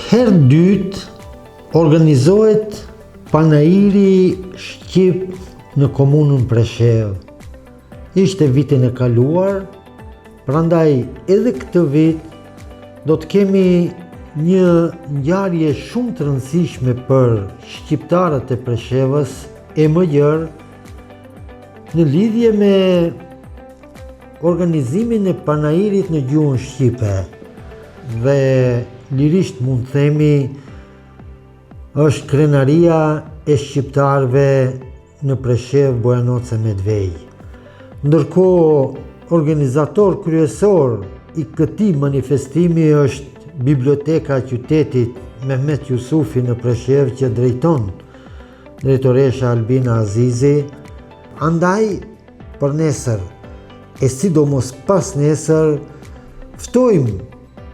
Herë dytë organizohet Panairi Shqip në komunën Preshevë. Ishte vitin e kaluar, prandaj edhe këtë vit do të kemi një ngjarje shumë të rëndësishme për shqiptarët e Preshevës e më gjërë në lidhje me organizimin e Panairit në gjuhën shqipe. Dhe lirisht mund të themi është krenaria e shqiptarëve në Preshevë, Bojanoce, Medvej. Ndërkohë, organizator kryesor i këtij manifestimi është Biblioteka e Qytetit Mehmet Jusufi në Preshevë, që drejton drejtoresha Albina Azizi. Andaj, për nesër, e sidomos pas nesër, ftojmë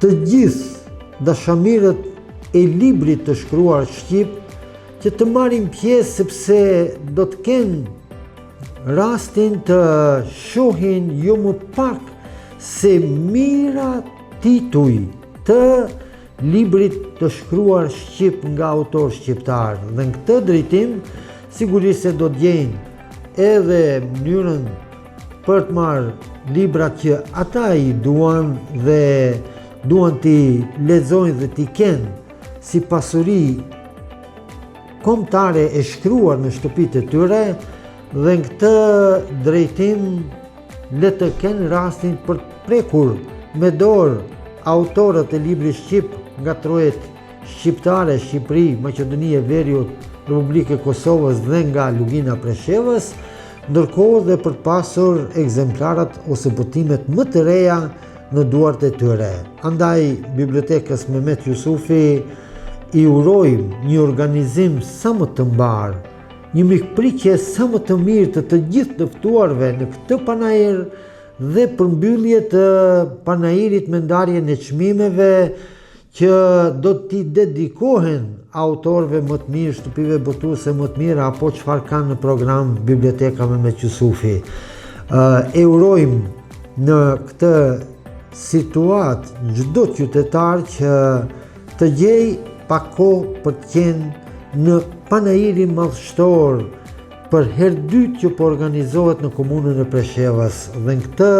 të gjithë dashamirët e librit të shkruar shqip që të marrin pjesë, sepse do të kenë rastin të shohin jo më pak se mira tituj të librit të shkruar shqip nga autor shqiptar. Dhe në këtë drejtim, sigurisht se do të gjejnë edhe mënyrën për të marrë libra që ata i duan dhe duan t'i lexojnë dhe t'i kenë si pasuri kombëtare e shkruar në shtëpitë e tyre, dhe në këtë drejtim le të kenë rastin për të prekur me dorë autorët e librit shqip nga trojet shqiptare, Shqipëri, Maqedoni e Veriut, Republikë e Kosovës dhe nga Lugina Preshevës, ndërkohë dhe për të pasur ekzemplarat ose botimet më të reja në duart e tyre. Andaj, Bibliotekës Mehmet Jusufi i urojmë një organizim sa më të mbar, një mikpritje sa më të mirë të gjithë të ftuarve në këtë panair dhe përmbyllje të panairit me ndarjen e çmimeve që do t'i dedikohen autorëve më të mirë, shtëpive botuese më të mira, apo çfarë kanë në program Biblioteka Mehmet Jusufi. E urojmë në këtë situatë çdo qytetar që të gjej pak kohë për të qenë në panairin madhështor për herë dytë që po organizohet në komunën e Preshevës. Dhe në këtë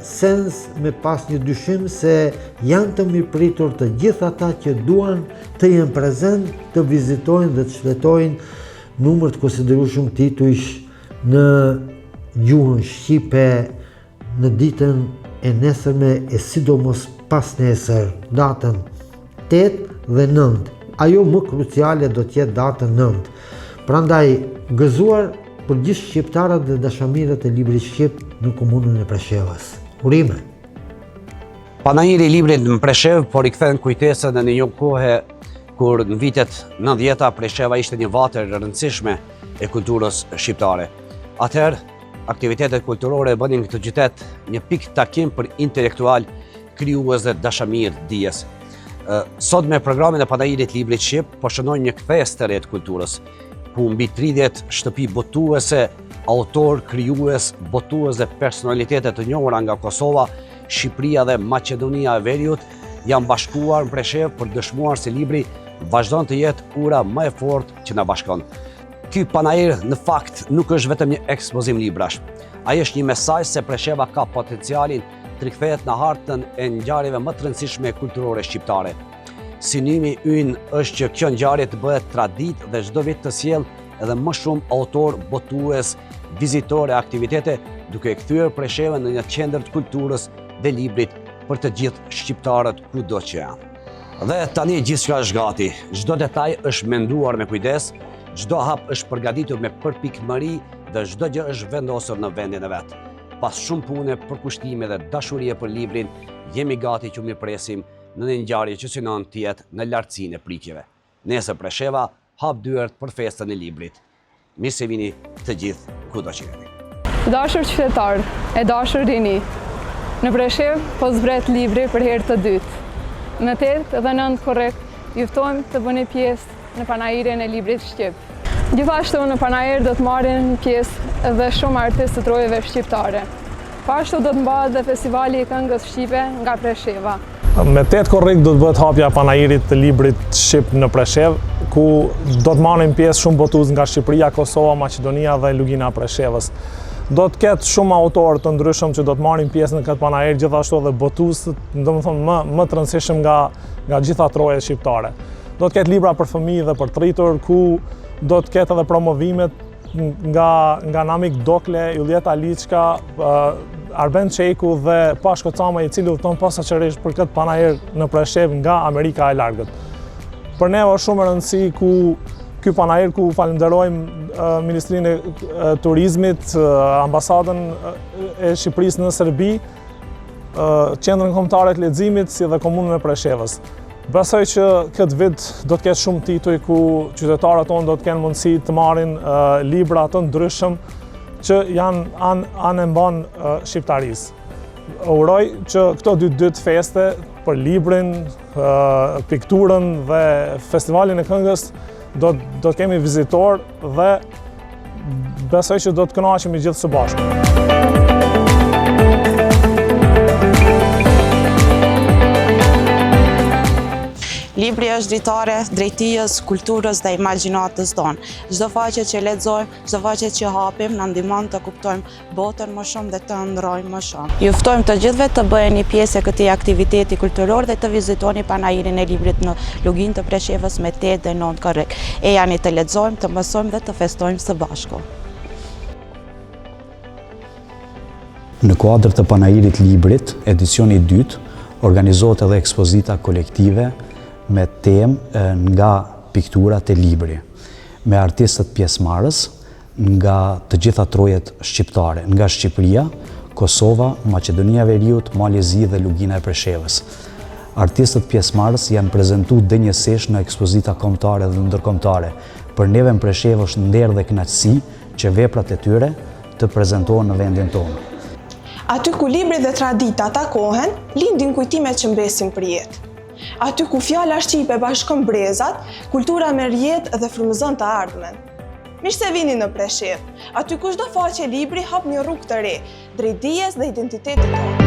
sens, me pas një dyshim se janë të mirëpritur të gjithë ata që duan të jenë prezent, të vizitojnë dhe të shfletojnë numër të konsiderueshëm titujsh në gjuhën shqipe në ditën e nesërme e sidomos pas nesër, datën 8 dhe 9. Ajo më kruciale do t'jetë datën 9. Prandaj, gëzuar për gjithë shqiptarët dhe dashamirët e librit shqip në komunën e Preshevës. Urime! Panairi i librit në Preshevë po rikthen kujtesën në një kohë kur në vitet 90-ta Presheva ishte një vatër e rëndësishme e kulturës shqiptare. Atëherë, aktivitetet kulturore bënin këtë qytet një pikë takim për intelektual, krijues dhe dashamir dijes. Sot me programin e Panairit librit shqip po shënojmë një kthes të re të kulturës, ku mbi 30 shtëpi botuese, autor, krijues, botues dhe personalitete të njohura nga Kosova, Shqipëria dhe Maqedonia e Veriut janë bashkuar në Preshevë për dëshmuar se libri vazhdon të jetë ura më e fortë që na bashkon. Ky panair në fakt nuk është vetëm një ekspozim librash. Ai është një mesazh se Presheva ka potencialin të rikthehet në hartën e ngjarjeve më të rëndësishme kulturore shqiptare. Synimi ynë është që kjo ngjarje të bëhet traditë dhe çdo vit të sjellë edhe më shumë autor, botues, vizitorë e aktivitete, duke kthyer Preshevën në një qendër të kulturës dhe librit për të gjithë shqiptarët kudo që janë. Dhe tani gjithçka është gati. Çdo detaj është menduar me kujdes, çdo hap është përgatitur me përpikmëri dhe çdo gjë është vendosur në vendin e vet. Pas shumë pune, përkushtime dhe dashurie për librin, jemi gati që mirëpresim në një ngjarje që synon të jetë në lartësinë e prikjeve. Nesër Presheva hap dyert për festën e librit. Mirë se vini të gjithë kudo që jeni. Dashur qytetar, e dashur rini, në Preshevë po zbret libri për herë të dytë. Në 8 dhe 9 korrekt, ju ftojmë të bëni pjesë në panairin e librit shqip. Gjithashtu në panair do të marrin pjesë edhe shumë artistë të trojeve shqiptare. Pashtu do të mbahet dhe festivali i këngës shqipe nga Presheva. Me 8 korrik do të bëhet hapja e panairit të librit shqip në Preshev, ku do të marrin pjesë shumë botues nga Shqipëria, Kosova, Maqedonia dhe Lugina e Preshevës. Do të ketë shumë autorë të ndryshëm që do të marrin pjesë në këtë panair, gjithashtu edhe botues, domethënë më të rëndësishëm nga gjitha trojet shqiptare. Do të ketë libra për fëmijë dhe për të rritur, ku do të ketë edhe promovimet nga Namik Dokle, Julieta Liçka, Arben Çeku dhe Pashko Cama, i cili udhëton posaçërisht për këtë panair në Preshev nga Amerika e Largët. Për ne është shumë e rëndësi ky panair ku falenderojmë Ministrinë e Turizmit, Ambasadën e Shqipërisë në Serbi, Qendrën Kombëtare të Leximit, si dhe Komunën e Preshevës. Besoj që këtë vit do të ketë shumë tituj ku qytetarët tonë do të kenë mundësi të marrin libra të ndryshëm që janë anë mban shqiptarisë. Uroj që këto dy feste për librin, pikturën dhe festivalin e këngës do të kemi vizitor dhe besoj që do të kënaqemi gjithë së bashku. Libri është dritare drejtijës, kulturës dhe imagjinatës tonë. Çdo faqe që lexojmë, çdo faqe që hapim, na ndihmon të kuptojmë botën më shumë dhe të ndrojmë më shumë. Ju ftojmë të gjithëve të bëheni pjesë e këtij aktiviteti kulturor dhe të vizitoni panairin e librit në Luginë të Preshevës me 8 dhe 9 korrik. E jani të lexojmë, të mësojmë dhe të festojmë së bashku. Në kuadër të panairit librit, edicioni 2, organizohet edhe ekspozita kolektive me temë nga pikturat e libri, me artistët pjesëmarrës nga të gjitha trojet shqiptare, nga Shqipëria, Kosova, Maqedonia e Veriut, Malezi dhe Lugina e Preshevës. Artistët pjesëmarrës janë prezantuar denjësisht në ekspozita kombëtare dhe ndërkombëtare. Për neve në Preshevë është nder dhe kënaqësi që veprat e tyre të prezantohen në vendin tonë. Aty ku libri dhe tradita takohen, lindin kujtimet që mbesin për jetë. Aty ku fjala shqipe bashkon brezat, kultura merr jetë dhe frymëzon të ardhmen. Mirë se vini në Preshev, aty ku çdo faqe libri hap një rrugë të re, drejt dijes dhe identitetit tonë.